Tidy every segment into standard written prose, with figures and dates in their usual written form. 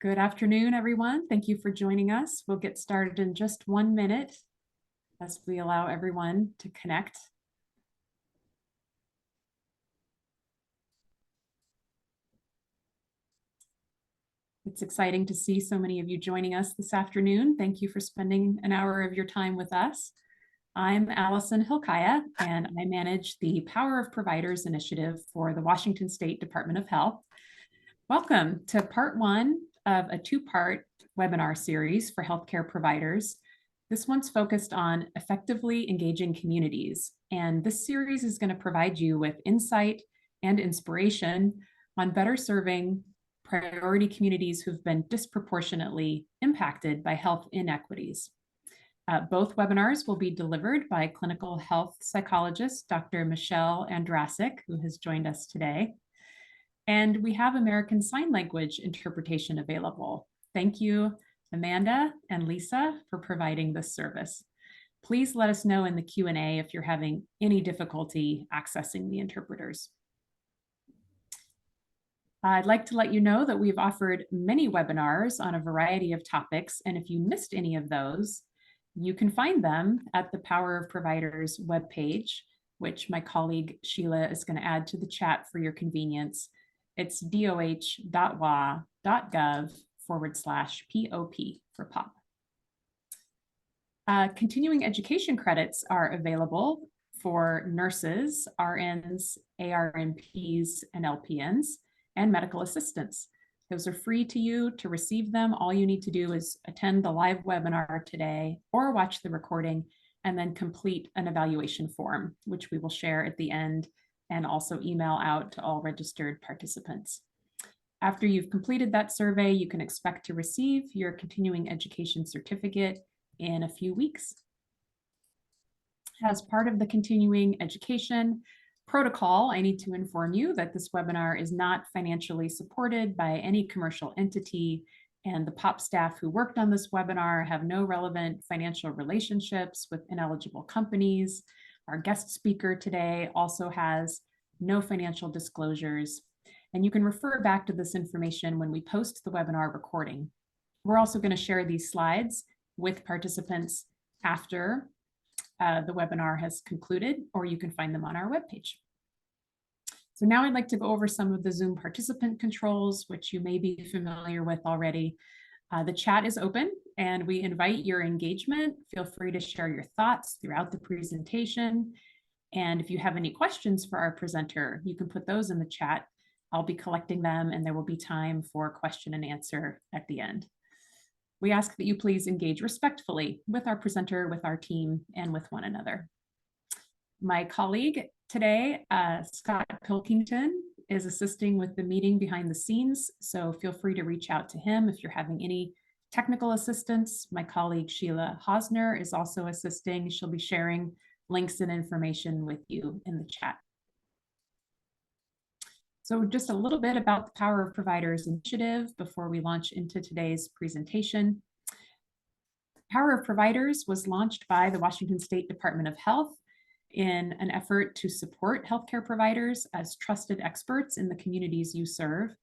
Good afternoon, everyone. Thank you for joining us. We'll get started in just 1 minute as we allow everyone to connect. It's exciting to see so many of you joining us this afternoon. Thank you for spending an hour of your time with us. I'm Allison Hilkaya, and I manage the Power of Providers initiative for the Washington State Department of Health. Welcome to part one of a two-part webinar series for healthcare providers. This one's focused on effectively engaging communities, and this series is going to provide you with insight and inspiration on better serving priority communities who've been disproportionately impacted by health inequities. Both webinars will be delivered by clinical health psychologist, Dr. Michelle Andrasik, who has joined us today. And we have American Sign Language interpretation available. Thank you, Amanda and Lisa, for providing this service. Please let us know in the Q&A if you're having any difficulty accessing the interpreters. I'd like to let you know that we've offered many webinars on a variety of topics, and if you missed any of those, you can find them at the Power of Providers webpage, which my colleague Sheila is going to add to the chat for your convenience. It's doh.wa.gov/POP for POP. Continuing education credits are available for nurses, RNs, ARNPs, and LPNs, and medical assistants. Those are free to you to receive them. All you need to do is attend the live webinar today or watch the recording and then complete an evaluation form, which we will share at the end and also email out to all registered participants. After you've completed that survey, you can expect to receive your continuing education certificate in a few weeks. As part of the continuing education protocol, I need to inform you that this webinar is not financially supported by any commercial entity, and the POP staff who worked on this webinar have no relevant financial relationships with ineligible companies. Our guest speaker today also has no financial disclosures, and you can refer back to this information when we post the webinar recording. We're also going to share these slides with participants after the webinar has concluded, or you can find them on our webpage. So now I'd like to go over some of the Zoom participant controls, which you may be familiar with already. The chat is open and we invite your engagement. Feel free to share your thoughts throughout the presentation. And if you have any questions for our presenter, you can put those in the chat. I'll be collecting them and there will be time for question and answer at the end. We ask that you please engage respectfully with our presenter, with our team, and with one another. My colleague today, Scott Pilkington, is assisting with the meeting behind the scenes, so feel free to reach out to him if you're having any technical assistance. My colleague Sheila Hosner is also assisting. She'll be sharing links and information with you in the chat. So just a little bit about the Power of Providers initiative before we launch into today's presentation. Power of Providers was launched by the Washington State Department of Health in an effort to support healthcare providers as trusted experts in the communities you serve.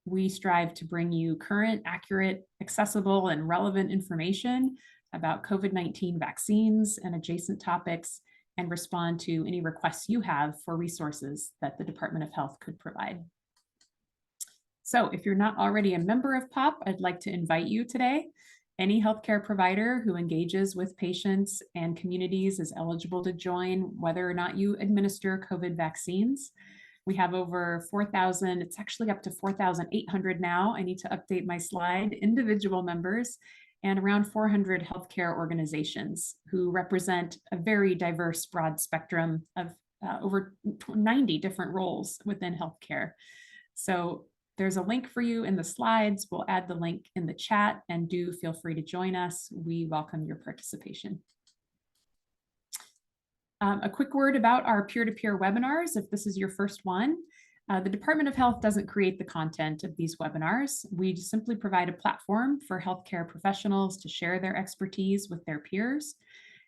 We strive to bring you current, accurate, accessible, and relevant information about COVID-19 vaccines and adjacent topics, and respond to any requests you have for resources that the Department of Health could provide. So if you're not already a member of POP, I'd like to invite you today. Any healthcare provider who engages with patients and communities is eligible to join, whether or not you administer COVID vaccines. We have over 4,000, it's actually up to 4,800 now. I need to update my slide, individual members, and around 400 healthcare organizations who represent a very diverse, broad spectrum of over 90 different roles within healthcare. So there's a link for you in the slides. We'll add the link in the chat, and do feel free to join us. We welcome your participation. A quick word about our peer-to-peer webinars, if this is your first one. The Department of Health doesn't create the content of these webinars. We simply provide a platform for healthcare professionals to share their expertise with their peers.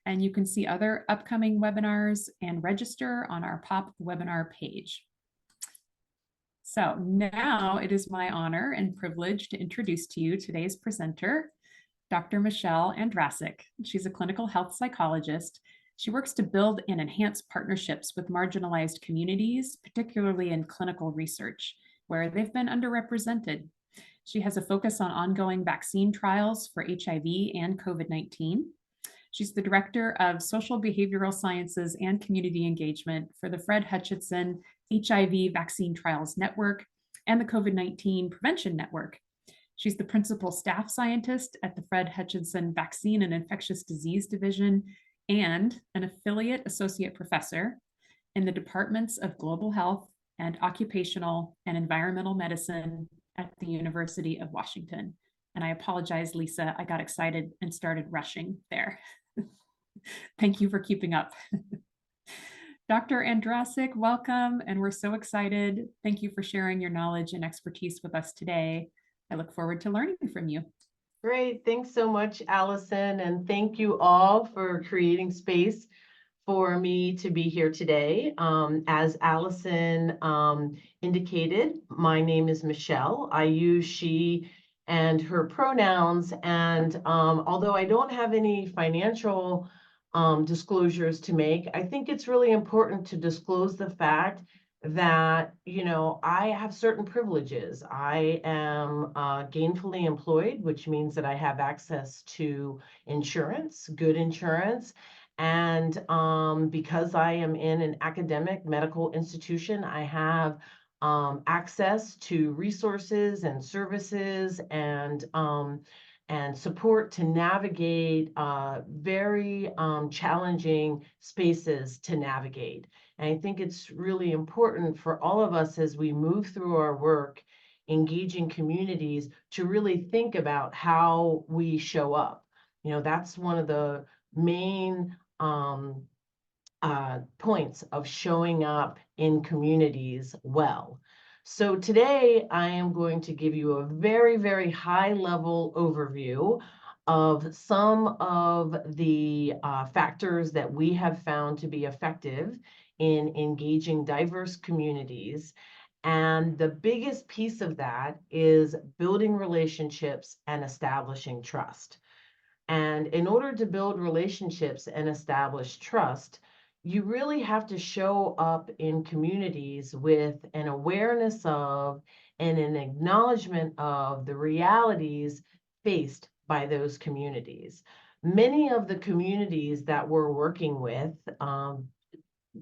And you can see other upcoming webinars and register on our POP webinar page. So now it is my honor and privilege to introduce to you today's presenter, Dr. Michelle Andrasik. She's a clinical health psychologist. She works to build and enhance partnerships with marginalized communities, particularly in clinical research, where they've been underrepresented. She has a focus on ongoing vaccine trials for HIV and COVID-19. She's the director of social behavioral sciences and community engagement for the Fred Hutchinson HIV Vaccine Trials Network and the COVID-19 Prevention Network. She's the principal staff scientist at the Fred Hutchinson Vaccine and Infectious Disease Division and an affiliate associate professor in the departments of global health and occupational and environmental medicine at the University of Washington. And I apologize, Lisa, I got excited and started rushing there. Thank you for keeping up. Dr. Andrasik, welcome, and we're so excited. Thank you for sharing your knowledge and expertise with us today. I look forward to learning from you. Great, thanks so much, Allison, and thank you all for creating space for me to be here today. As Allison indicated, my name is Michelle. I use she and her pronouns, and although I don't have any financial disclosures to make, I think it's really important to disclose the fact that, I have certain privileges. I am gainfully employed, which means that I have access to insurance, good insurance. And because I am in an academic medical institution, I have access to resources and services and support to navigate very challenging spaces to navigate. And I think it's really important for all of us as we move through our work, engaging communities, to really think about how we show up. That's one of the main points of showing up in communities well. So today I am going to give you a very, very high level overview of some of the factors that we have found to be effective in engaging diverse communities. And the biggest piece of that is building relationships and establishing trust. And in order to build relationships and establish trust, you really have to show up in communities with an awareness of and an acknowledgement of the realities faced by those communities. Many of the communities that we're working with,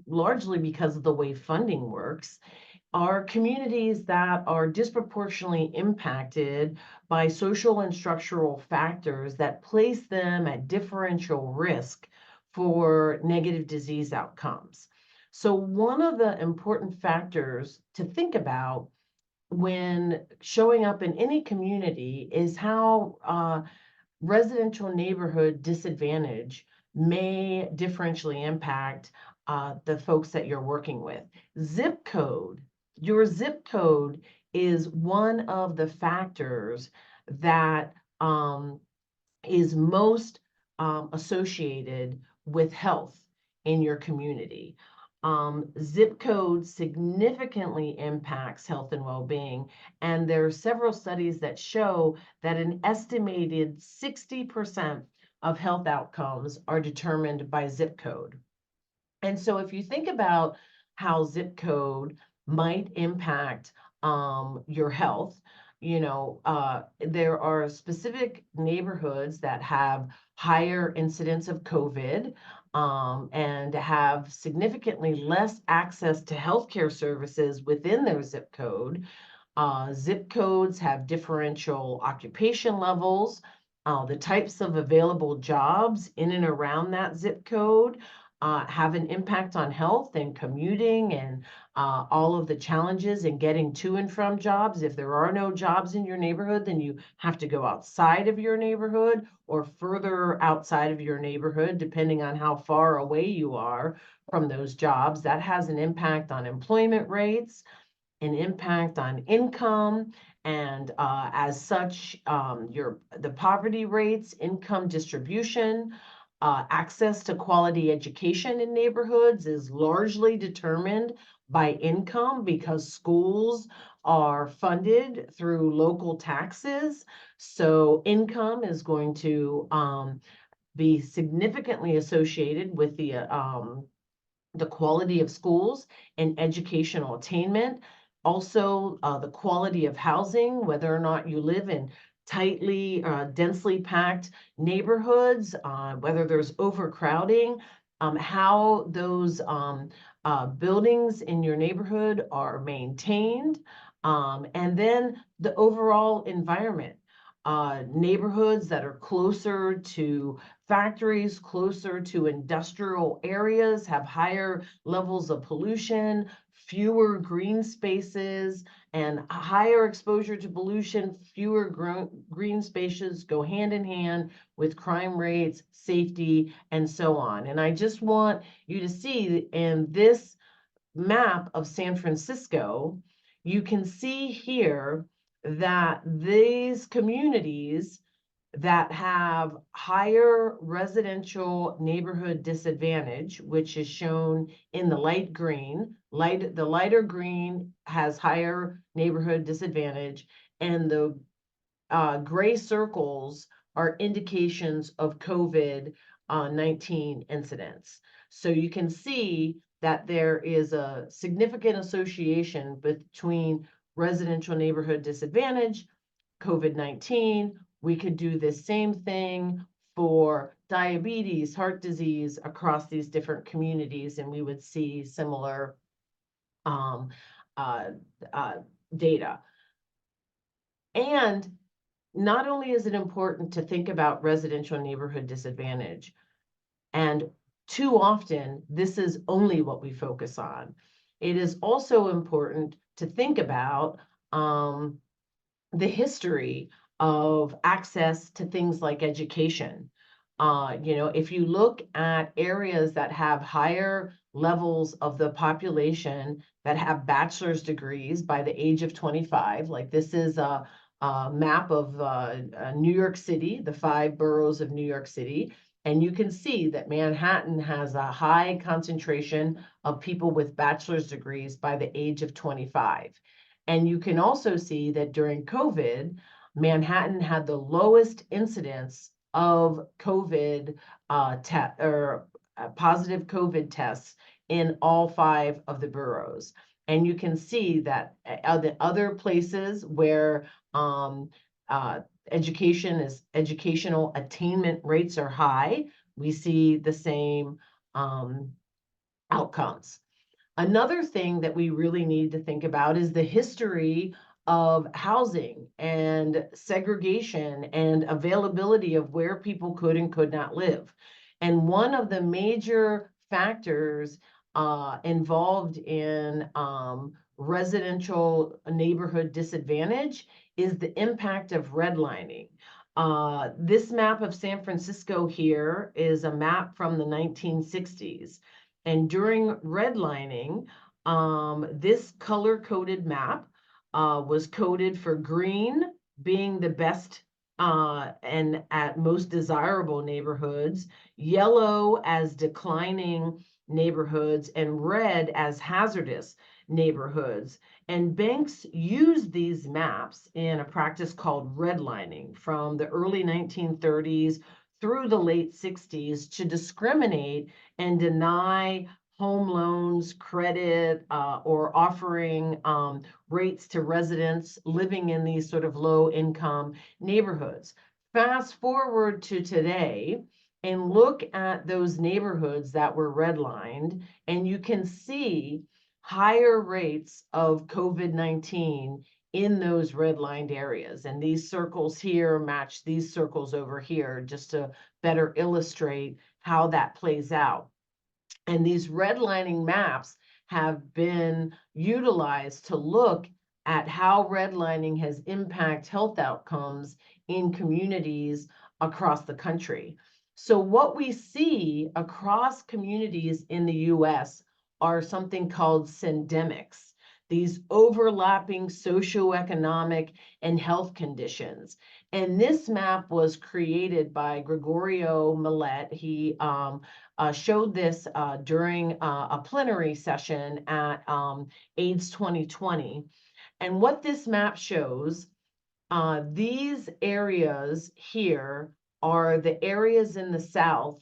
largely because of the way funding works, are communities that are disproportionately impacted by social and structural factors that place them at differential risk for negative disease outcomes. So one of the important factors to think about when showing up in any community is how residential neighborhood disadvantage may differentially impact the folks that you're working with. Zip code. Your zip code is one of the factors that is most associated with health in your community. Zip code significantly impacts health and well-being, and there are several studies that show that an estimated 60% of health outcomes are determined by zip code. And so if you think about how zip code might impact your health, there are specific neighborhoods that have higher incidence of COVID and have significantly less access to healthcare services within their zip code. Zip codes have differential occupation levels. The types of available jobs in and around that zip code have an impact on health and commuting and all of the challenges in getting to and from jobs. If there are no jobs in your neighborhood, then you have to go outside of your neighborhood or further outside of your neighborhood, depending on how far away you are from those jobs. That has an impact on employment rates, an impact on income, and as such, the poverty rates, income distribution, access to quality education in neighborhoods is largely determined by income because schools are funded through local taxes. So income is going to be significantly associated with the quality of schools and educational attainment. Also, the quality of housing, whether or not you live in tightly, densely packed neighborhoods, whether there's overcrowding, how those buildings in your neighborhood are maintained, and then the overall environment. Neighborhoods that are closer to factories, closer to industrial areas, have higher levels of pollution, fewer green spaces, and a higher exposure to pollution. Fewer green spaces go hand in hand with crime rates, safety, and so on. And I just want you to see in this map of San Francisco, you can see here that these communities that have higher residential neighborhood disadvantage, which is shown in the light green. The lighter green has higher neighborhood disadvantage, and the gray circles are indications of COVID-19 incidents. So you can see that there is a significant association between residential neighborhood disadvantage, COVID-19. We could do the same thing for diabetes, heart disease across these different communities, and we would see similar uh, data. And not only is it important to think about residential neighborhood disadvantage, and too often this is only what we focus on, it is also important to think about the history of access to things like education. If you look at areas that have higher levels of the population that have bachelor's degrees by the age of 25, like this is a map of New York City, the 5 boroughs of New York City, and you can see that Manhattan has a high concentration of people with bachelor's degrees by the age of 25. And you can also see that during COVID, Manhattan had the lowest incidence of COVID positive COVID tests in all 5 of the boroughs. And you can see that the other places where educational attainment rates are high, we see the same outcomes. Another thing that we really need to think about is the history of housing and segregation and availability of where people could and could not live. And one of the major factors involved in residential neighborhood disadvantage is the impact of redlining. This map of San Francisco here is a map from the 1960s. And during redlining, this color-coded map was coded for green being the best and at most desirable neighborhoods, yellow as declining neighborhoods, and red as hazardous neighborhoods. And banks used these maps in a practice called redlining from the early 1930s through the late 60s to discriminate and deny home loans, credit, or offering rates to residents living in these sort of low income neighborhoods. Fast forward to today and look at those neighborhoods that were redlined, and you can see higher rates of COVID-19 in those redlined areas. And these circles here match these circles over here just to better illustrate how that plays out. And these redlining maps have been utilized to look at how redlining has impacted health outcomes in communities across the country. So what we see across communities in the US are something called syndemics, these overlapping socioeconomic and health conditions. And this map was created by Gregorio Millet. He showed this during a plenary session at AIDS 2020. And what this map shows, these areas here are the areas in the South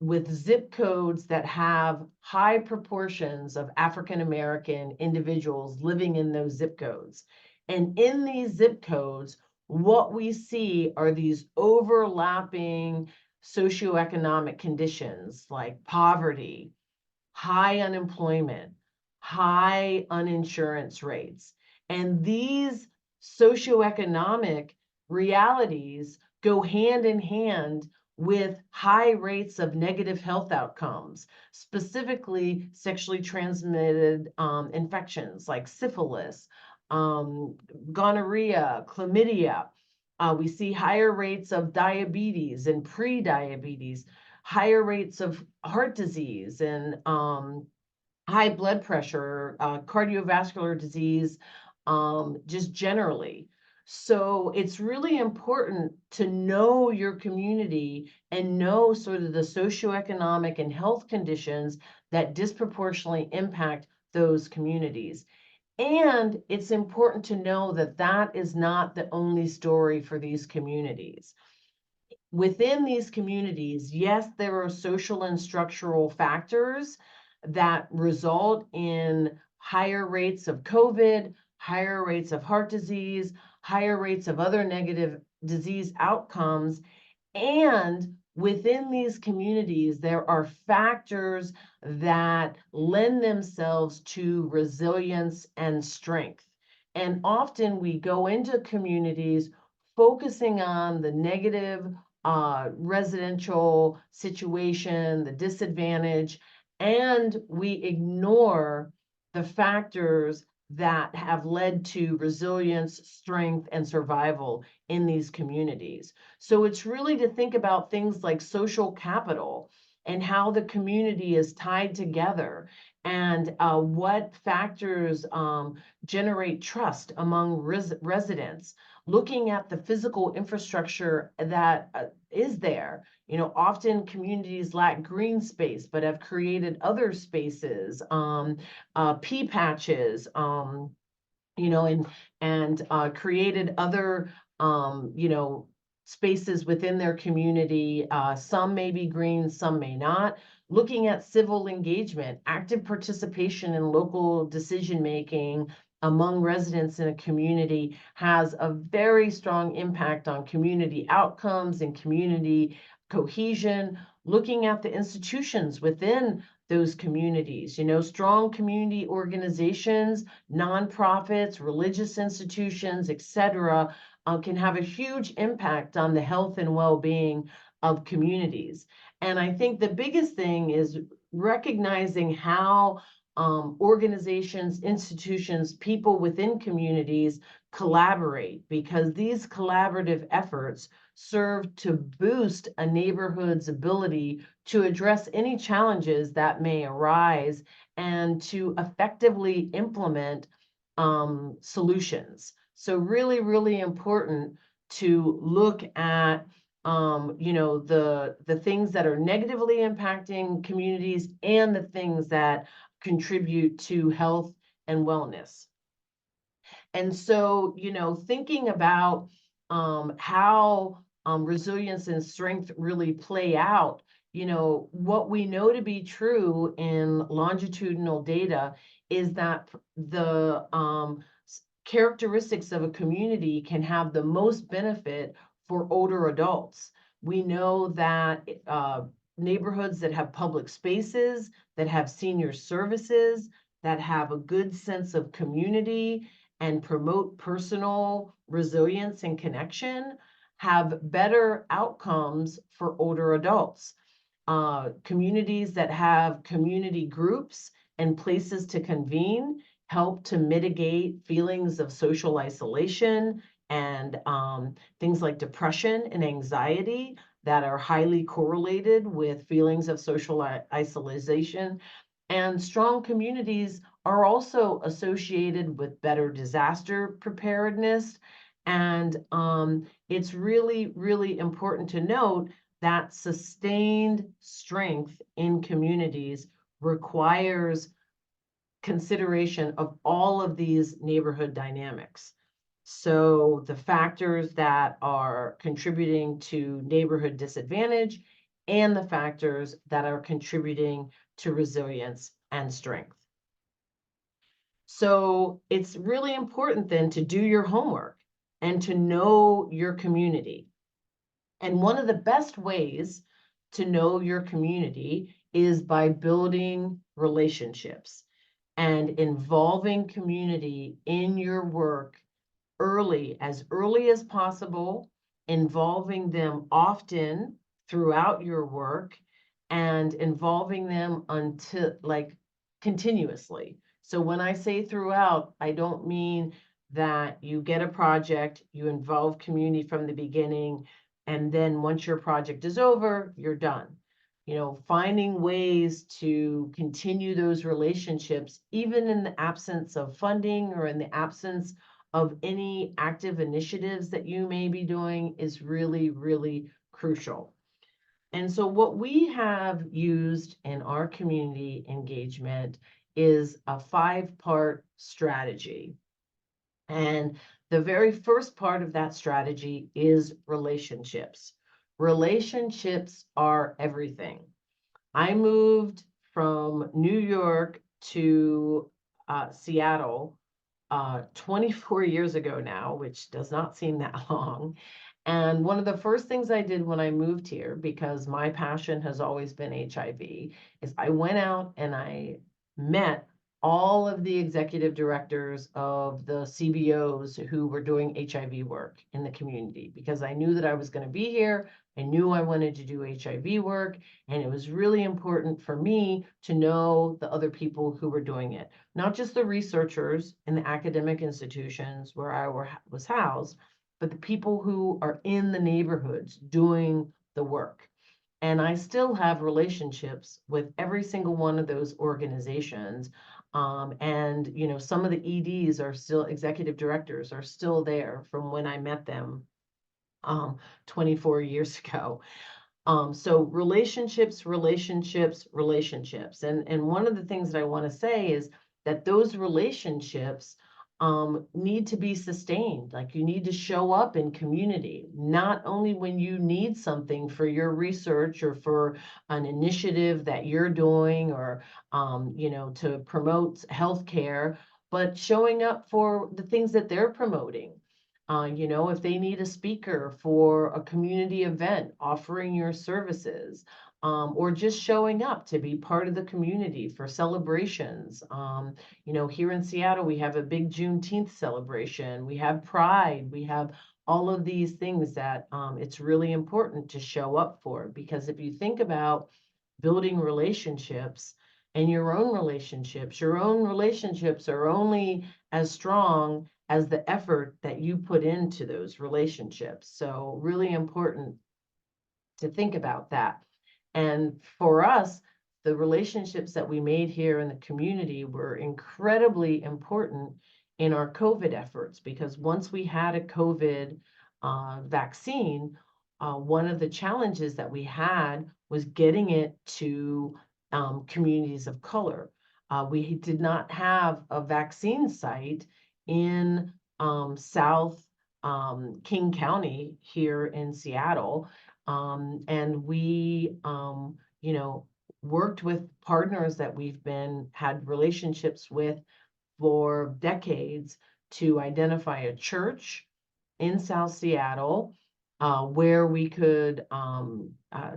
with zip codes that have high proportions of African American individuals living in those zip codes. And in these zip codes, what we see are these overlapping socioeconomic conditions like poverty, high unemployment, high uninsurance rates. And these socioeconomic realities go hand in hand with high rates of negative health outcomes, specifically sexually transmitted infections like syphilis, gonorrhea, chlamydia. We see higher rates of diabetes and pre-diabetes, higher rates of heart disease and high blood pressure, cardiovascular disease, just generally. So it's really important to know your community and know sort of the socioeconomic and health conditions that disproportionately impact those communities. And it's important to know that that is not the only story for these communities. Within these communities, yes, there are social and structural factors that result in higher rates of COVID, higher rates of heart disease, higher rates of other negative disease outcomes. And within these communities, there are factors that lend themselves to resilience and strength. And often we go into communities focusing on the negative residential situation, the disadvantage, and we ignore the factors that have led to resilience, strength, and survival in these communities. So it's really to think about things like social capital and how the community is tied together and what factors generate trust among residents, looking at the physical infrastructure that is there. You know, often communities lack green space, but have created other spaces, pea patches, you know, and created other, you know, spaces within their community. Some may be green, some may not. Looking at civil engagement, active participation in local decision-making among residents in a community has a very strong impact on community outcomes and community cohesion. Looking at the institutions within those communities, you know, strong community organizations, nonprofits, religious institutions, etc., can have a huge impact on the health and well-being of communities. And I think the biggest thing is recognizing how organizations, institutions, people within communities collaborate, because these collaborative efforts serve to boost a neighborhood's ability to address any challenges that may arise and to effectively implement solutions. So really, really important to look at you know, the things that are negatively impacting communities and the things that contribute to health and wellness. And so, you know, thinking about how resilience and strength really play out, you know, what we know to be true in longitudinal data is that the characteristics of a community can have the most benefit for older adults. We know that neighborhoods that have public spaces, that have senior services, that have a good sense of community and promote personal resilience and connection have better outcomes for older adults. Communities that have community groups and places to convene help to mitigate feelings of social isolation and things like depression and anxiety that are highly correlated with feelings of social isolation. And strong communities are also associated with better disaster preparedness. And it's really, really important to note that sustained strength in communities requires consideration of all of these neighborhood dynamics. So the factors that are contributing to neighborhood disadvantage and the factors that are contributing to resilience and strength. So it's really important then to do your homework and to know your community. And one of the best ways to know your community is by building relationships and involving community in your work as early as possible, involving them often throughout your work, and involving them until continuously. So when I say throughout, I don't mean that you get a project, you involve community from the beginning, and then once your project is over, you're done. Finding ways to continue those relationships, even in the absence of funding or in the absence of any active initiatives that you may be doing, is really, really crucial. And so what we have used in our community engagement is a 5-part strategy. And the very first part of that strategy is relationships. Relationships are everything. I moved from New York to Seattle 24 years ago now, which does not seem that long. And one of the first things I did when I moved here, because my passion has always been HIV, is I went out and I met all of the executive directors of the CBOs who were doing HIV work in the community, because I knew that I was going to be here. I knew I wanted to do HIV work, and it was really important for me to know the other people who were doing it, not just the researchers in the academic institutions where I was housed, but the people who are in the neighborhoods doing the work. And I still have relationships with every single one of those organizations. And some of the EDs are still, executive directors are still there from when I met them 24 years ago. So relationships, relationships, relationships. And one of the things that I want to say is that those relationships need to be sustained. Like, you need to show up in community, not only when you need something for your research or for an initiative that you're doing, or to promote healthcare, but showing up for the things that they're promoting. If they need a speaker for a community event, offering your services, or just showing up to be part of the community for celebrations. Here in Seattle, we have a big Juneteenth celebration. We have Pride. We have all of these things that it's really important to show up for, because if you think about building relationships and your own relationships are only as strong as the effort that you put into those relationships. So really important to think about that. And for us, the relationships that we made here in the community were incredibly important in our COVID efforts, because once we had a COVID vaccine, one of the challenges that we had was getting it to communities of color. We did not have a vaccine site in South King County here in Seattle. And we, worked with partners that we've had relationships with for decades to identify a church in South Seattle where we could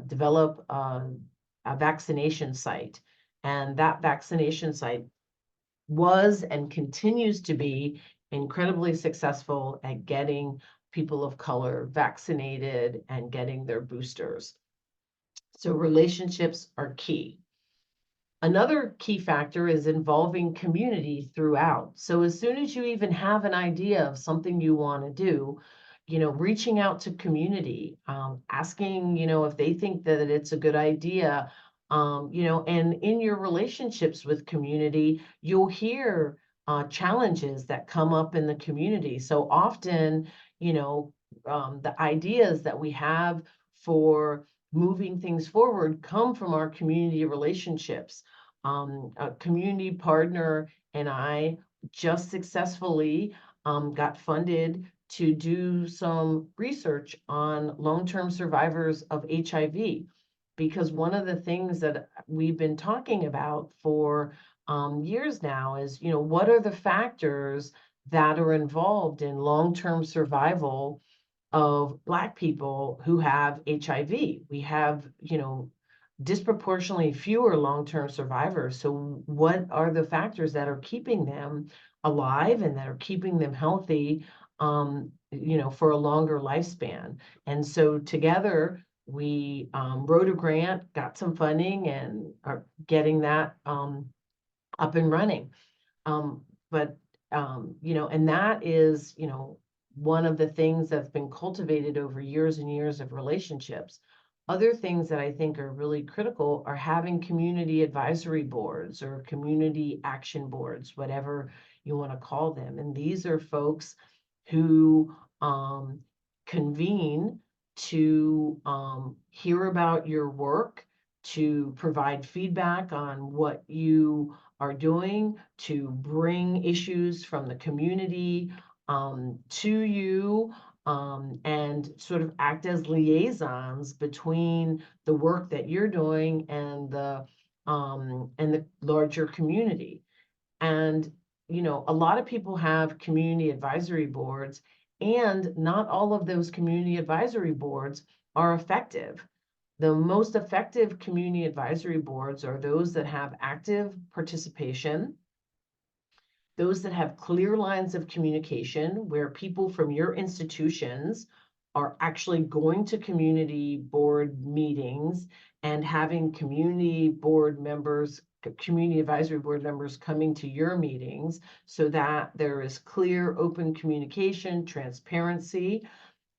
develop a vaccination site. And that vaccination site was and continues to be incredibly successful at getting people of color vaccinated and getting their boosters. So relationships are key. Another key factor is involving community throughout. So as soon as you even have an idea of something you want to do, reaching out to community, asking, if they think that it's a good idea, and in your relationships with community, you'll hear challenges that come up in the community. So often, the ideas that we have for moving things forward come from our community relationships. A community partner and I just successfully got funded to do some research on long-term survivors of HIV, because one of the things that we've been talking about for years now is, what are the factors that are involved in long-term survival of Black people who have HIV. We have, disproportionately fewer long-term survivors. So what are the factors that are keeping them alive and that are keeping them healthy, for a longer lifespan? And so together we wrote a grant, got some funding, and are getting that up and running. But and that is, one of the things that's been cultivated over years and years of relationships. Other things that I think are really critical are having community advisory boards or community action boards, whatever you want to call them. And these are folks who convene to hear about your work, to provide feedback on what you are doing, to bring issues from the community to you, and sort of act as liaisons between the work that you're doing and the larger community. And a lot of people have community advisory boards, and not all of those community advisory boards are effective. The most effective community advisory boards are those that have active participation, those that have clear lines of communication, where people from your institutions are actually going to community board meetings and having community board members, community advisory board members coming to your meetings, so that there is clear, open communication, transparency.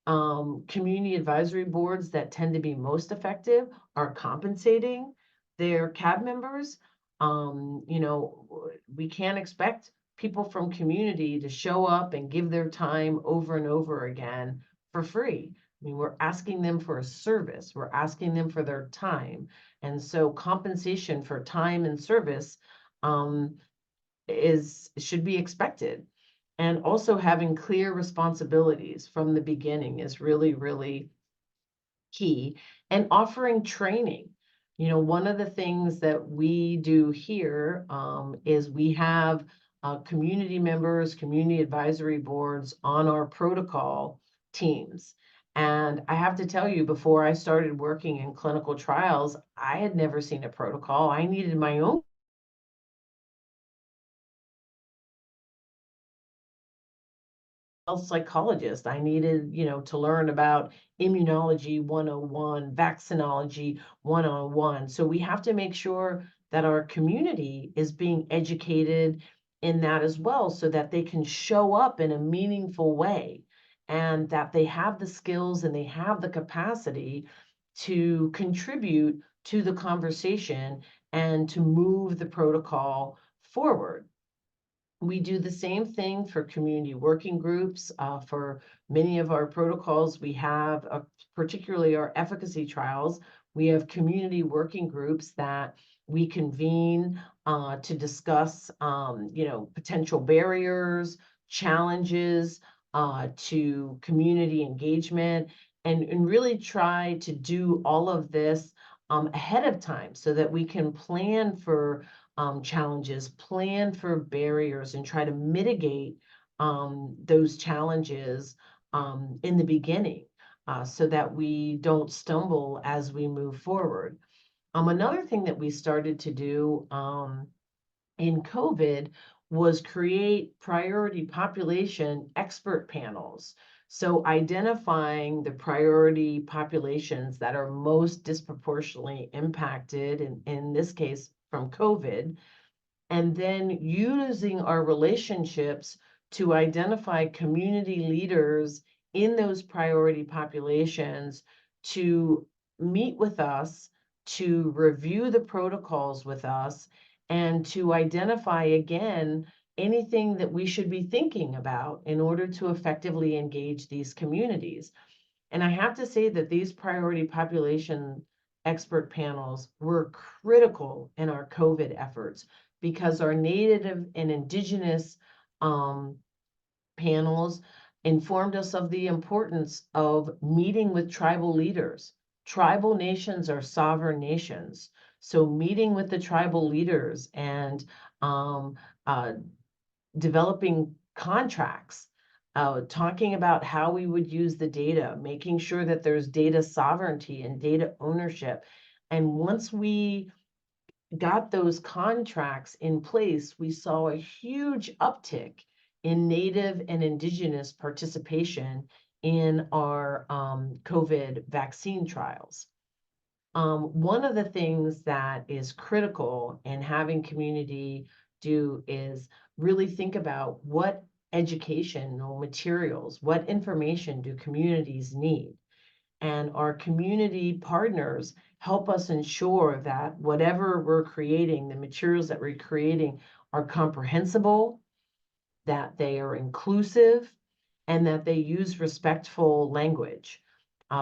Community advisory boards that tend to be most effective are compensating their CAB members. We can't expect people from community to show up and give their time over and over again for free. I mean, we're asking them for a service, we're asking them for their time. And so compensation for time and service should be expected. And also having clear responsibilities from the beginning is really, really key. And offering training. One of the things that we do here is we have community members, community advisory boards on our protocol teams. And I have to tell you, before I started working in clinical trials, I had never seen a protocol. I needed my own health psychologist. I needed, to learn about immunology 101, vaccinology 101. So we have to make sure that our community is being educated in that as well, so that they can show up in a meaningful way, and that they have the skills and they have the capacity to contribute to the conversation and to move the protocol forward. We do the same thing for community working groups. For many of our protocols, we have, particularly our efficacy trials, we have community working groups that we convene to discuss, potential barriers, challenges to community engagement, and really try to do all of this ahead of time, so that we can plan for challenges, plan for barriers, and try to mitigate those challenges in the beginning, so that we don't stumble as we move forward. Another thing that we started to do in COVID was create priority population expert panels. So identifying the priority populations that are most disproportionately impacted, in this case from COVID, and then using our relationships to identify community leaders in those priority populations to meet with us, to review the protocols with us, and to identify again anything that we should be thinking about in order to effectively engage these communities. And I have to say that these priority population expert panels were critical in our COVID efforts because our Native and Indigenous um, panels informed us of the importance of meeting with tribal leaders. Tribal nations are sovereign nations. So meeting with the tribal leaders and um, uh, developing contracts, talking about how we would use the data, making sure that there's data sovereignty and data ownership. And once we got those contracts in place, we saw a huge uptick in Native and Indigenous participation in our COVID vaccine trials. One of the things that is critical in having community do is really think about what educational materials, what information do communities need? And our community partners help us ensure that whatever we're creating, the materials that we're creating are comprehensible, that they are inclusive, and that they use respectful language.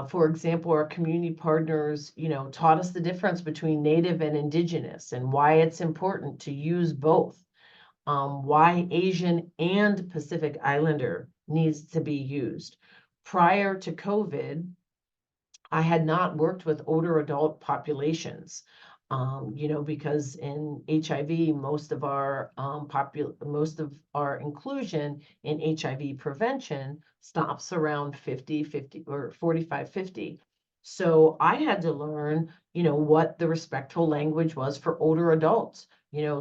For example, our community partners, taught us the difference between Native and Indigenous and why it's important to use both, why Asian and Pacific Islander needs to be used. Prior to COVID, I had not worked with older adult populations, because in HIV, most of our inclusion in HIV prevention stops around 50 or 45, 50. So I had to learn, what the respectful language was for older adults.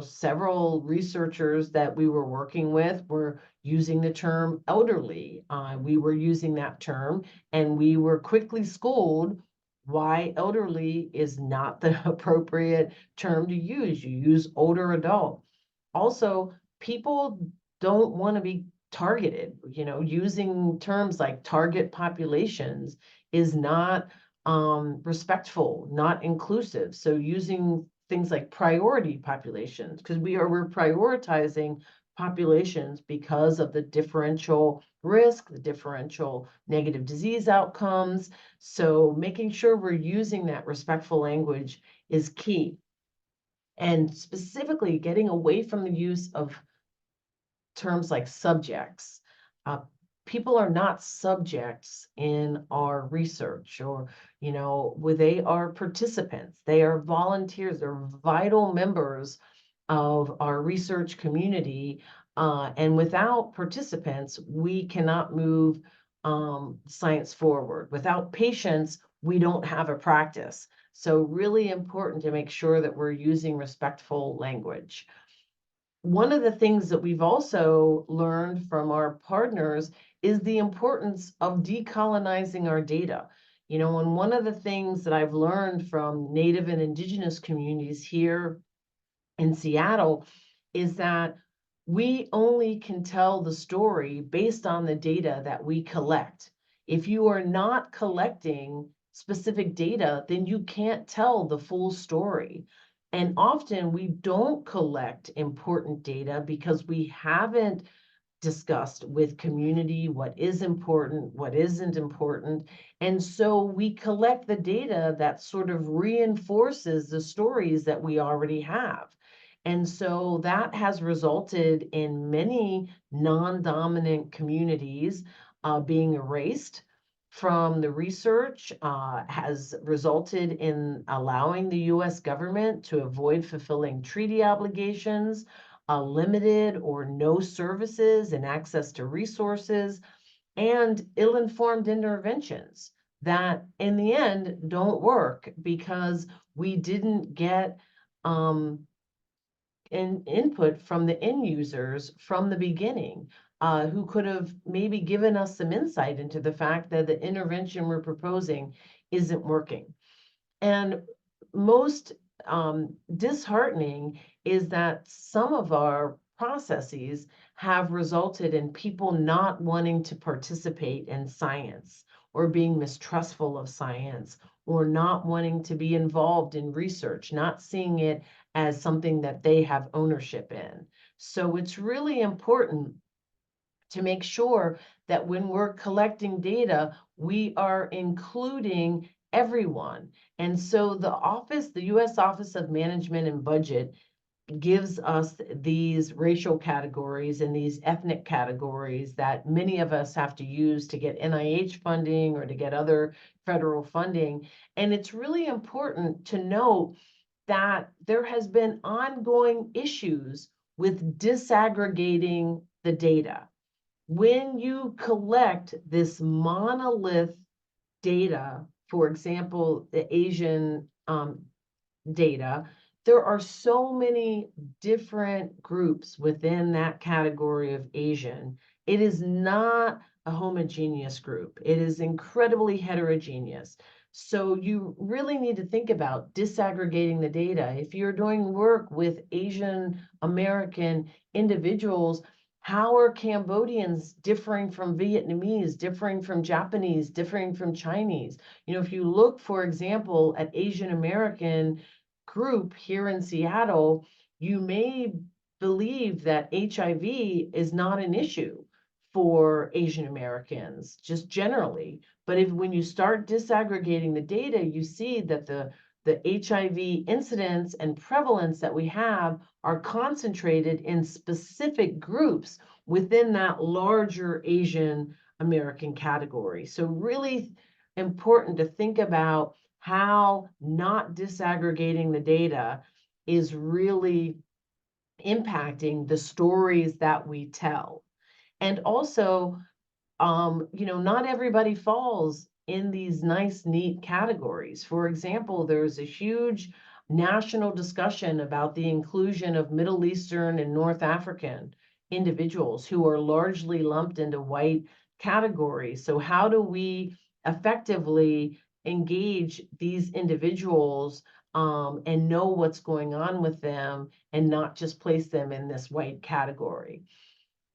Several researchers that we were working with were using the term elderly. We were using that term, and we were quickly schooled why elderly is not the appropriate term to use. You use older adult. Also, people don't want to be targeted. Using terms like target populations is not respectful, not inclusive. So using things like priority populations, because we're prioritizing populations because of the differential risk, the differential negative disease outcomes. So making sure we're using that respectful language is key. And specifically getting away from the use of terms like subjects. People are not subjects in our research, or, where they are participants, they are volunteers, they're vital members of our research community. And without participants, we cannot move science forward. Without patients, we don't have a practice. So really important to make sure that we're using respectful language. One of the things that we've also learned from our partners is the importance of decolonizing our data. And one of the things that I've learned from Native and Indigenous communities here in Seattle is that we only can tell the story based on the data that we collect. If you are not collecting specific data, then you can't tell the full story. And often we don't collect important data because we haven't discussed with community what is important, what isn't important. And so we collect the data that sort of reinforces the stories that we already have. And so that has resulted in many non-dominant communities being erased from the research, has resulted in allowing the US government to avoid fulfilling treaty obligations, limited or no services and access to resources, and ill-informed interventions that in the end don't work because we didn't get input from the end users from the beginning, who could have maybe given us some insight into the fact that the intervention we're proposing isn't working. And most disheartening is that some of our processes have resulted in people not wanting to participate in science, or being mistrustful of science, or not wanting to be involved in research, not seeing it as something that they have ownership in. So it's really important to make sure that when we're collecting data, we are including everyone. And so the US Office of Management and Budget gives us these racial categories and these ethnic categories that many of us have to use to get NIH funding or to get other federal funding. And it's really important to note that there has been ongoing issues with disaggregating the data. When you collect this monolith data, for example, the Asian data, there are so many different groups within that category of Asian. It is not a homogeneous group. It is incredibly heterogeneous. So you really need to think about disaggregating the data. If you're doing work with Asian American individuals, how are Cambodians differing from Vietnamese, differing from Japanese, differing from Chinese? You know, if you look, for example, at Asian American group here in Seattle, you may believe that HIV is not an issue for Asian Americans, just generally. But when you start disaggregating the data, you see that the HIV incidence and prevalence that we have are concentrated in specific groups within that larger Asian American category. So really important to think about how not disaggregating the data is really impacting the stories that we tell. And also, not everybody falls in these nice, neat categories. For example, there's a huge national discussion about the inclusion of Middle Eastern and North African individuals who are largely lumped into white categories. So how do we effectively engage these individuals and know what's going on with them and not just place them in this white category?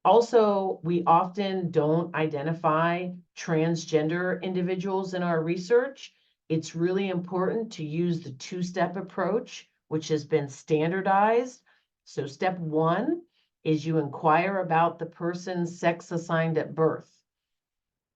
Also, we often don't identify transgender individuals in our research. It's really important to use the two-step approach, which has been standardized. So step one is you inquire about the person's sex assigned at birth,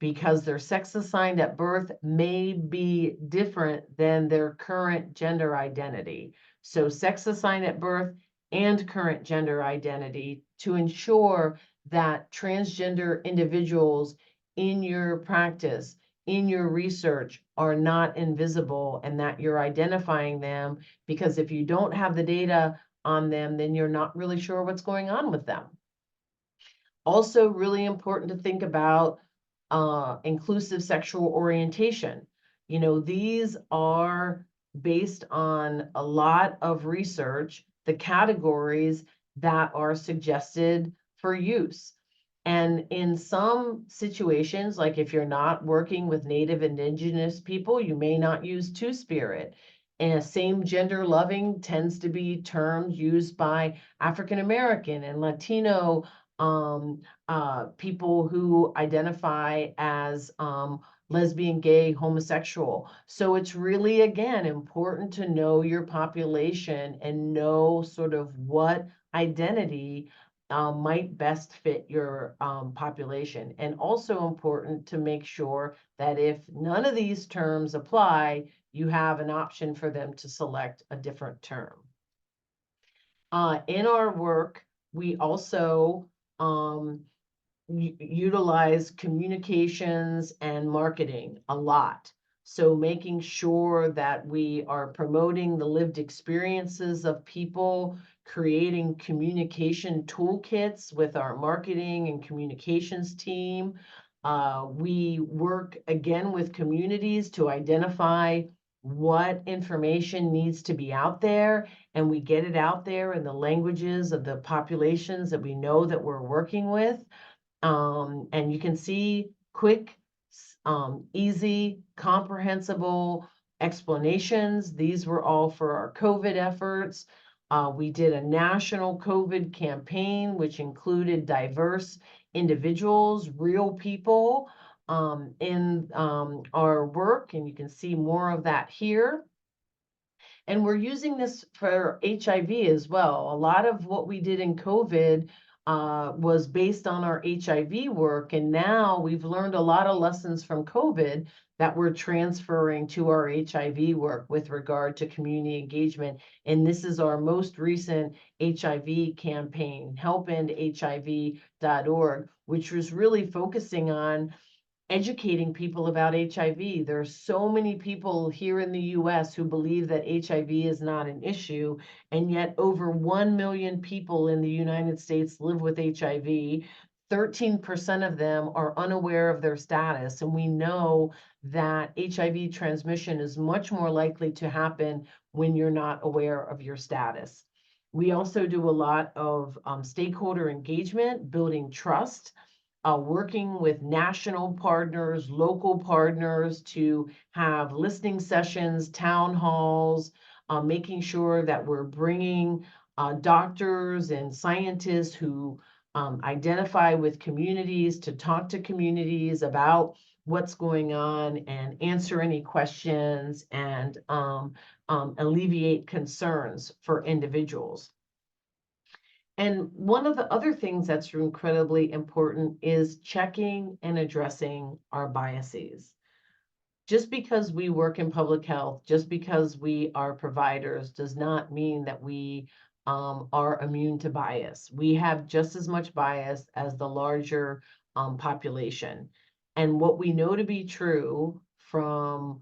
because their sex assigned at birth may be different than their current gender identity. So sex assigned at birth and current gender identity to ensure that transgender individuals in your practice, in your research, are not invisible and that you're identifying them, because if you don't have the data on them, then you're not really sure what's going on with them. Also, really important to think about inclusive sexual orientation. You know, these are based on a lot of research, the categories that are suggested for use. And in some situations, like if you're not working with Native Indigenous people, you may not use Two-Spirit. And same gender loving tends to be terms used by African American and Latino people who identify as lesbian, gay, homosexual. So it's really, again, important to know your population and know sort of what identity might best fit your population. And also important to make sure that if none of these terms apply, you have an option for them to select a different term. In our work, we also utilize communications and marketing a lot. So making sure that we are promoting the lived experiences of people, creating communication toolkits with our marketing and communications team. We work again with communities to identify what information needs to be out there, and we get it out there in the languages of the populations that we know that we're working with. And you can see quick, easy, comprehensible explanations. These were all for our COVID efforts. We did a national COVID campaign, which included diverse individuals, real people in our work, and you can see more of that here. And we're using this for HIV as well. A lot of what we did in COVID was based on our HIV work. And now we've learned a lot of lessons from COVID that we're transferring to our HIV work with regard to community engagement. And this is our most recent HIV campaign, helpendhiv.org, which was really focusing on educating people about HIV. There are so many people here in the US who believe that HIV is not an issue, and yet over 1 million people in the United States live with HIV. 13% of them are unaware of their status, and we know that HIV transmission is much more likely to happen when you're not aware of your status. We also do a lot of stakeholder engagement, building trust, working with national partners, local partners to have listening sessions, town halls, making sure that we're bringing doctors and scientists who identify with communities to talk to communities about what's going on and answer any questions and alleviate concerns for individuals. And one of the other things that's incredibly important is checking and addressing our biases. Just because we work in public health, just because we are providers, does not mean that we are immune to bias. We have just as much bias as the larger population. And what we know to be true from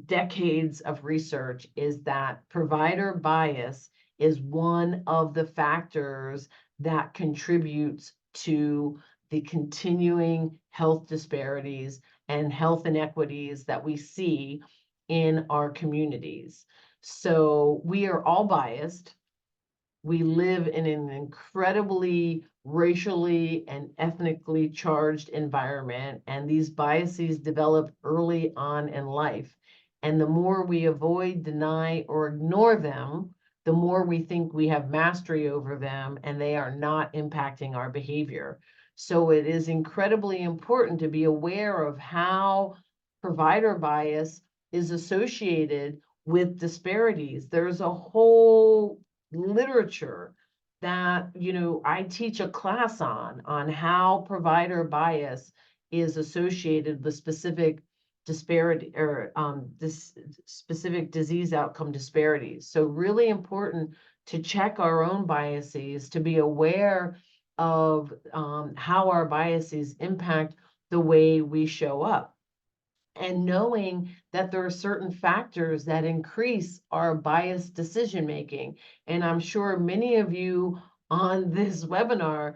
decades of research is that provider bias is one of the factors that contributes to the continuing health disparities and health inequities that we see in our communities. So we are all biased. We live in an incredibly racially and ethnically charged environment, and these biases develop early on in life. And the more we avoid, deny, or ignore them, the more we think we have mastery over them and they are not impacting our behavior. So it is incredibly important to be aware of how provider bias is associated with disparities. There's a whole literature that, I teach a class on how provider bias is associated with specific disparity or this specific disease outcome disparities. So really important to check our own biases, to be aware of how our biases impact the way we show up. And knowing that there are certain factors that increase our biased decision making. And I'm sure many of you on this webinar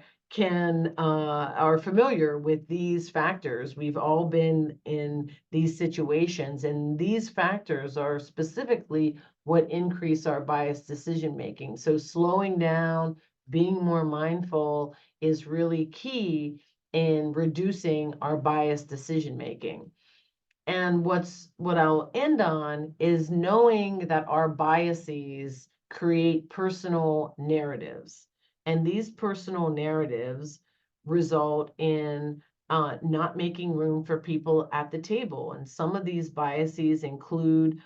are familiar with these factors. We've all been in these situations, and these factors are specifically what increase our biased decision making. So slowing down, being more mindful is really key in reducing our biased decision making. And what I'll end on is knowing that our biases create personal narratives. And these personal narratives result in not making room for people at the table. And some of these biases include,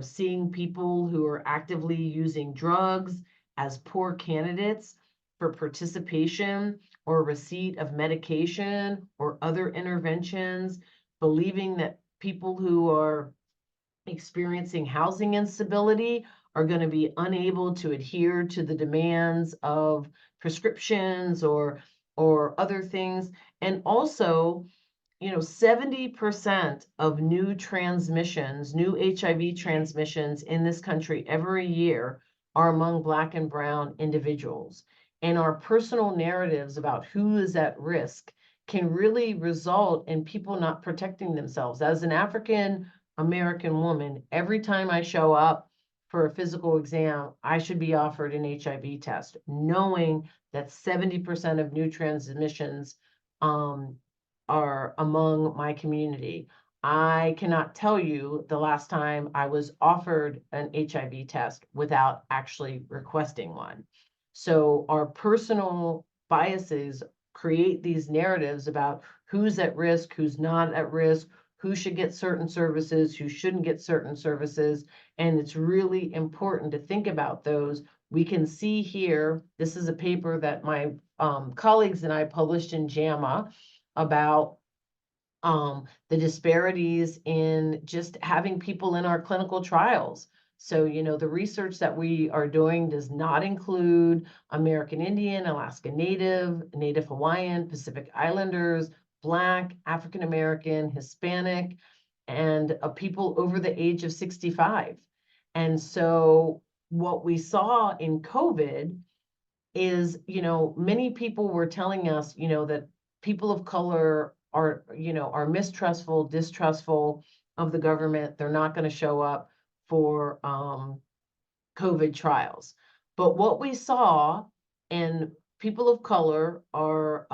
seeing people who are actively using drugs as poor candidates for participation or receipt of medication or other interventions, believing that people who are experiencing housing instability are going to be unable to adhere to the demands of prescriptions or other things. And also, 70% of new HIV transmissions in this country every year are among Black and Brown individuals. And our personal narratives about who is at risk can really result in people not protecting themselves. As an African American woman, every time I show up for a physical exam, I should be offered an HIV test, knowing that 70% of new transmissions are among my community. I cannot tell you the last time I was offered an HIV test without actually requesting one. So our personal biases create these narratives about who's at risk, who's not at risk, who should get certain services, who shouldn't get certain services. And it's really important to think about those we can see here, this is a paper that my colleagues and I published in JAMA about the disparities in just having people in our clinical trials. So, you know, the research that we are doing does not include American Indian, Alaska Native, Native Hawaiian, Pacific Islanders, Black, African American, Hispanic, and people over the age of 65. And so what we saw in COVID is, you know, many people were telling us, you know, that people of color are, you know, are mistrustful, distrustful of the government. They're not going to show up for COVID trials. But what we saw, and people of color are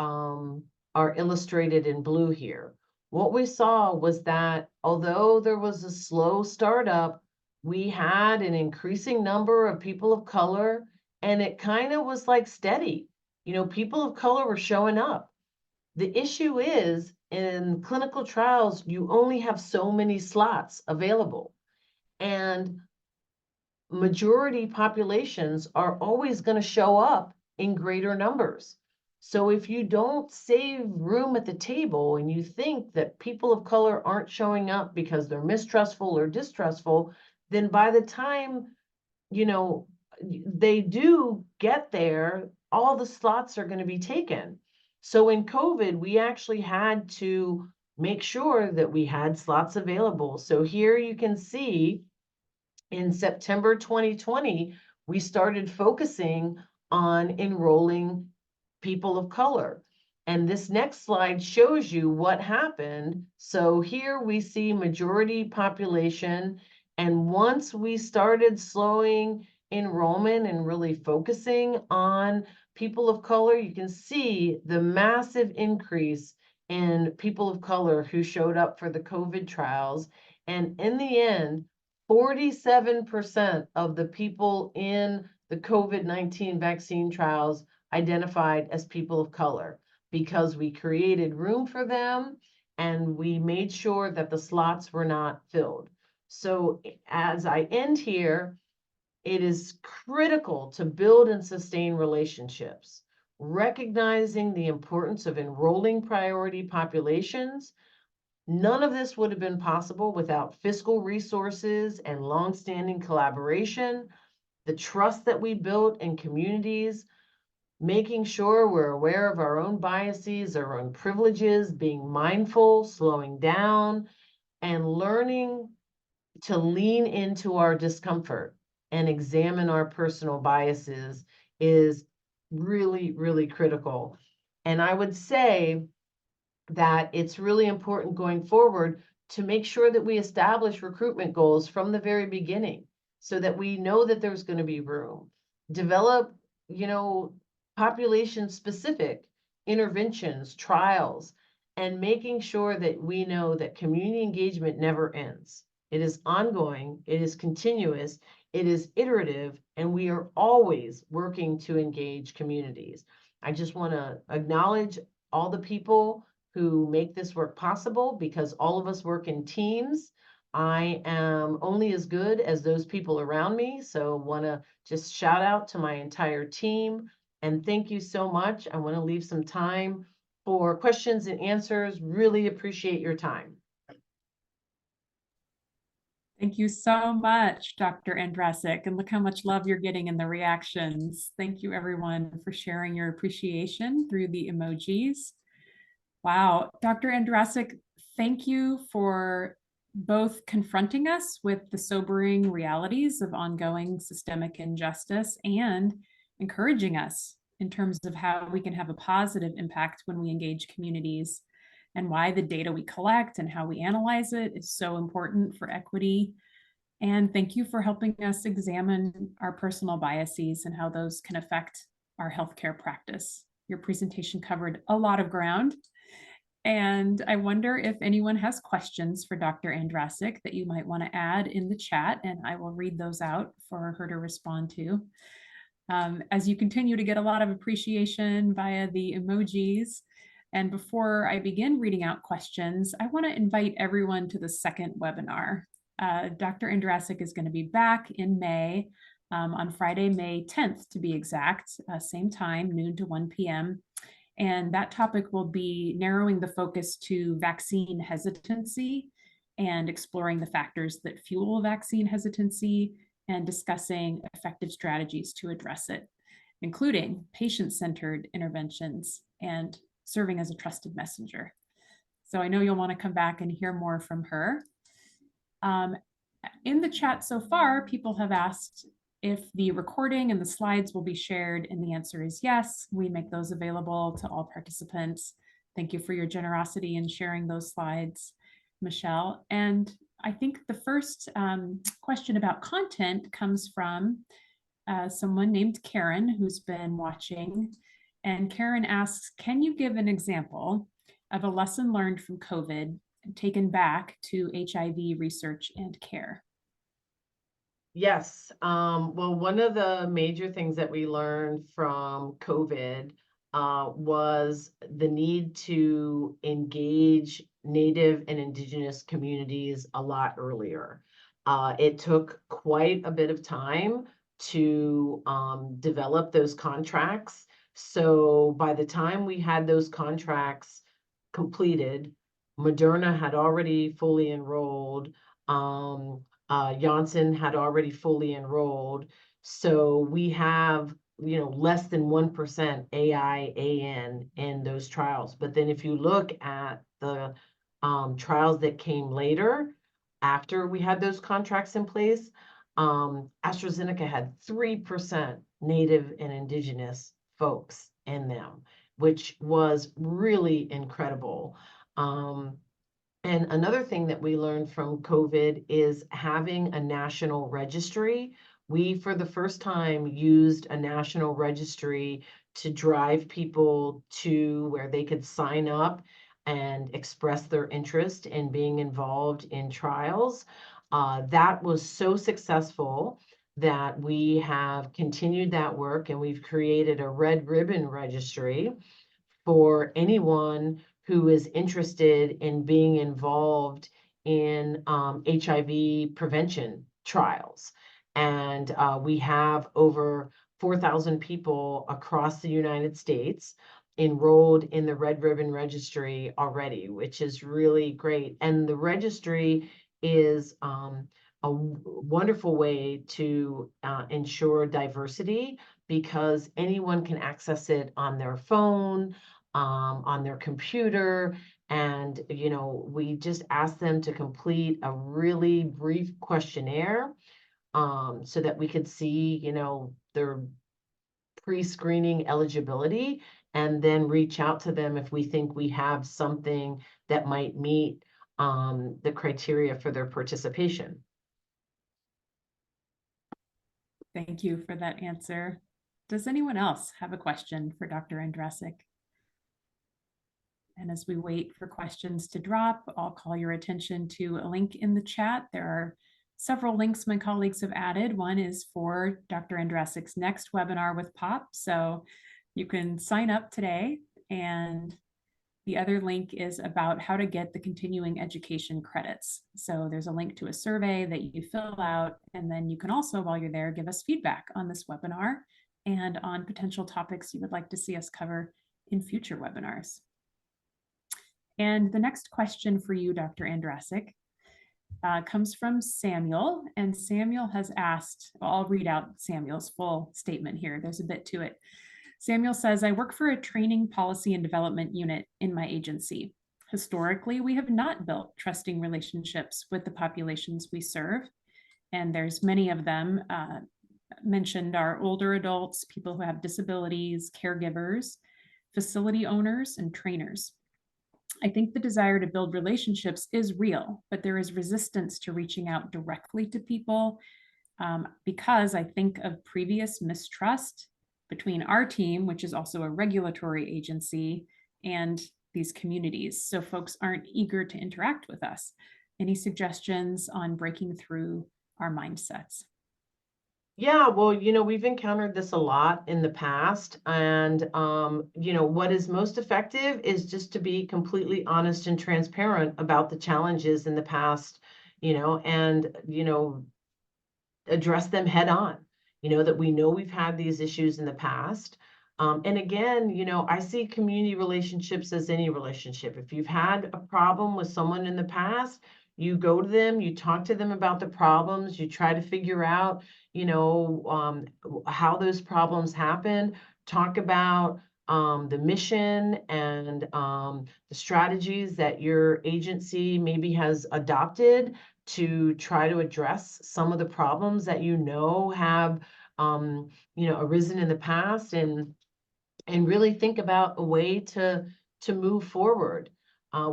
illustrated in blue here. What we saw was that although there was a slow startup, we had an increasing number of people of color, and it kind of was like steady. You know, people of color were showing up. The issue is in clinical trials, you only have so many slots available. And majority populations are always going to show up in greater numbers. So if you don't save room at the table and you think that people of color aren't showing up because they're mistrustful or distrustful, then by the time, you know, they do get there, all the slots are going to be taken. So in COVID, we actually had to make sure that we had slots available. So here you can see in September 2020, we started focusing on enrolling people of color. And this next slide shows you what happened. So here we see majority population. And once we started slowing enrollment and really focusing on people of color, you can see the massive increase in people of color who showed up for the COVID trials. And in the end, 47% of the people in the COVID-19 vaccine trials identified as people of color because we created room for them and we made sure that the slots were not filled. So as I end here, it is critical to build and sustain relationships, recognizing the importance of enrolling priority populations. None of this would have been possible without fiscal resources and longstanding collaboration, the trust that we built in communities, making sure we're aware of our own biases, our own privileges, being mindful, slowing down, and learning to lean into our discomfort and examine our personal biases is really, really critical. And I would say that it's really important going forward to make sure that we establish recruitment goals from the very beginning so that we know that there's going to be room. Develop, you know, population specific interventions, trials, and making sure that we know that community engagement never ends. It is ongoing, it is continuous, it is iterative, and we are always working to engage communities. I just want to acknowledge all the people who make this work possible because all of us work in teams. I am only as good as those people around me. So want to just shout out to my entire team and thank you so much. I want to leave some time for questions and answers. Really appreciate your time. Thank you so much, Dr. Andrasik, and look how much love you're getting in the reactions. Thank you everyone for sharing your appreciation through the emojis. Wow, Dr. Andrasik, thank you for both confronting us with the sobering realities of ongoing systemic injustice and encouraging us in terms of how we can have a positive impact when we engage communities and why the data we collect and how we analyze it is so important for equity. And thank you for helping us examine our personal biases and how those can affect our healthcare practice. Your presentation covered a lot of ground. And I wonder if anyone has questions for Dr. Andrasik that you might want to add in the chat, and I will read those out for her to respond to. As you continue to get a lot of appreciation via the emojis, and before I begin reading out questions, I want to invite everyone to the second webinar. Dr. Andrasik is going to be back in May on Friday, May 10th, to be exact, same time, noon to 1 p.m. And that topic will be narrowing the focus to vaccine hesitancy and exploring the factors that fuel vaccine hesitancy and discussing effective strategies to address it, including patient-centered interventions and serving as a trusted messenger. So I know you'll want to come back and hear more from her. In the chat so far, people have asked if the recording and the slides will be shared, and the answer is yes. We make those available to all participants. Thank you for your generosity in sharing those slides, Michelle. And I think the first question about content comes from someone named Karen, who's been watching. And Karen asks, can you give an example of a lesson learned from COVID taken back to HIV research and care? Yes. Well, one of the major things that we learned from COVID was the need to engage Native and Indigenous communities a lot earlier. It took quite a bit of time to develop those contracts. So by the time we had those contracts completed, Moderna had already fully enrolled. Janssen had already fully enrolled. So we have, less than 1% AI/AN in those trials. But then if you look at the trials that came later, after we had those contracts in place, AstraZeneca had 3% Native and Indigenous folks in them, which was really incredible. And another thing that we learned from COVID is having a national registry. We, for the first time, used a national registry to drive people to where they could sign up and express their interest in being involved in trials. That was so successful that we have continued that work, and we've created a red ribbon registry for anyone who is interested in being involved in HIV prevention trials. And we have over 4,000 people across the United States enrolled in the Red Ribbon Registry already, which is really great. And the registry is a wonderful way to ensure diversity, because anyone can access it on their phone, on their computer. And, we just ask them to complete a really brief questionnaire so that we could see, their pre-screening eligibility, and then reach out to them if we think we have something that might meet the criteria for their participation. Thank you for that answer. Does anyone else have a question for Dr. Andrasik? And as we wait for questions to drop, I'll call your attention to a link in the chat. There are several links my colleagues have added. One is for Dr. Andrasik's next webinar with POP. So you can sign up today. And the other link is about how to get the continuing education credits. So there's a link to a survey that you fill out. And then you can also, while you're there, give us feedback on this webinar and on potential topics you would like to see us cover in future webinars. And the next question for you, Dr. Andrasik, comes from Samuel. And Samuel has asked, well, I'll read out Samuel's full statement here. There's a bit to it. Samuel says, I work for a training policy and development unit in my agency. Historically, we have not built trusting relationships with the populations we serve. And there's many of them mentioned are older adults, people who have disabilities, caregivers, facility owners, and trainers. I think the desire to build relationships is real, but there is resistance to reaching out directly to people because I think of previous mistrust between our team, which is also a regulatory agency, and these communities. So folks aren't eager to interact with us. Any suggestions on breaking through our mindsets? Yeah, well, we've encountered this a lot in the past. And, what is most effective is just to be completely honest and transparent about the challenges in the past, and, address them head on. that we know we've had these issues in the past. And again, I see community relationships as any relationship. If you've had a problem with someone in the past, you go to them, you talk to them about the problems, you try to figure out, how those problems happen, talk about the mission and the strategies that your agency maybe has adopted to try to address some of the problems that have arisen in the past, and really think about a way to move forward.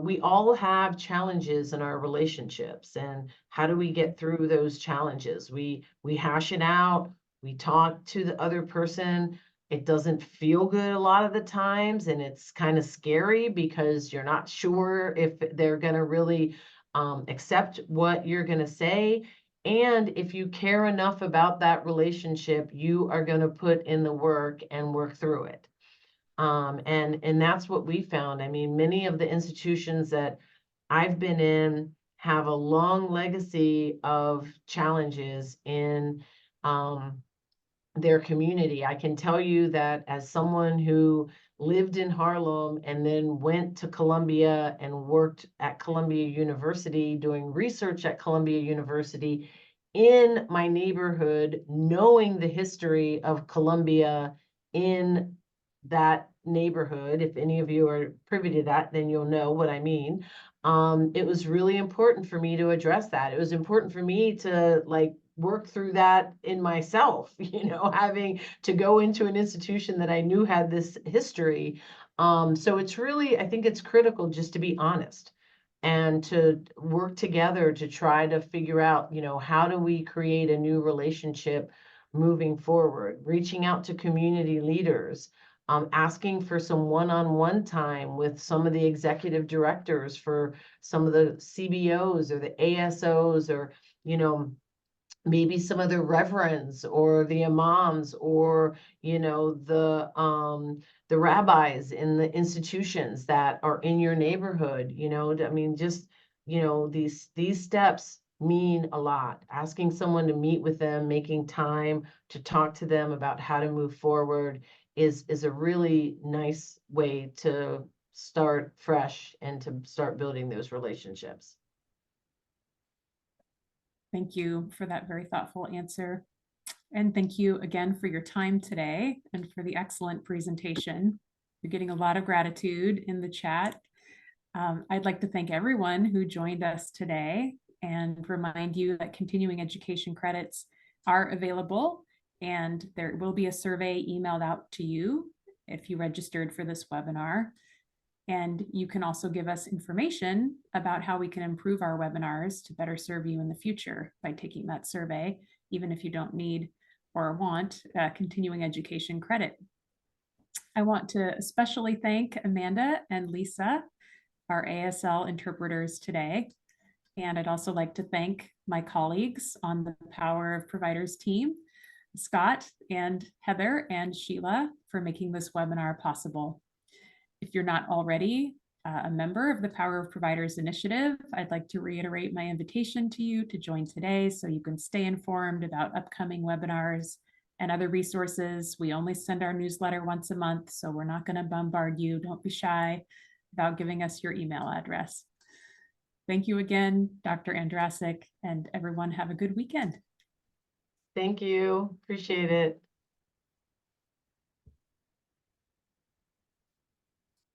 We all have challenges in our relationships, and how do we get through those challenges? We hash it out, we talk to the other person. It doesn't feel good a lot of the times, and it's kind of scary because you're not sure if they're going to really accept what you're going to say. And if you care enough about that relationship, you are going to put in the work and work through it. And that's what we found. I mean, many of the institutions that I've been in have a long legacy of challenges in their community. I can tell you that as someone who lived in Harlem and then went to Columbia and worked at Columbia University, doing research at Columbia University, in my neighborhood, knowing the history of Columbia in that neighborhood, if any of you are privy to that, then you'll know what I mean. It was really important for me to address that. It was important for me to work through that in myself, having to go into an institution that I knew had this history. So it's really, I think it's critical just to be honest and to work together to try to figure out, how do we create a new relationship moving forward, reaching out to community leaders, asking for some one-on-one time with some of the executive directors for some of the CBOs or the ASOs, or, maybe some of the reverends or the imams, or the rabbis in the institutions that are in your neighborhood. I mean, just these steps mean a lot. Asking someone to meet with them, making time to talk to them about how to move forward is a really nice way to start fresh and to start building those relationships. Thank you for that very thoughtful answer. And thank you again for your time today and for the excellent presentation. You're getting a lot of gratitude in the chat. I'd like to thank everyone who joined us today and remind you that continuing education credits are available, and there will be a survey emailed out to you if you registered for this webinar. And you can also give us information about how we can improve our webinars to better serve you in the future by taking that survey, even if you don't need or want continuing education credit. I want to especially thank Amanda and Lisa, our ASL interpreters today. And I'd also like to thank my colleagues on the Power of Providers team, Scott and Heather and Sheila, for making this webinar possible. If you're not already a member of the Power of Providers initiative, I'd like to reiterate my invitation to you to join today so you can stay informed about upcoming webinars and other resources. We only send our newsletter once a month, so we're not going to bombard you. Don't be shy about giving us your email address. Thank you again, Dr. Andrasik, and everyone have a good weekend. Thank you. Appreciate it.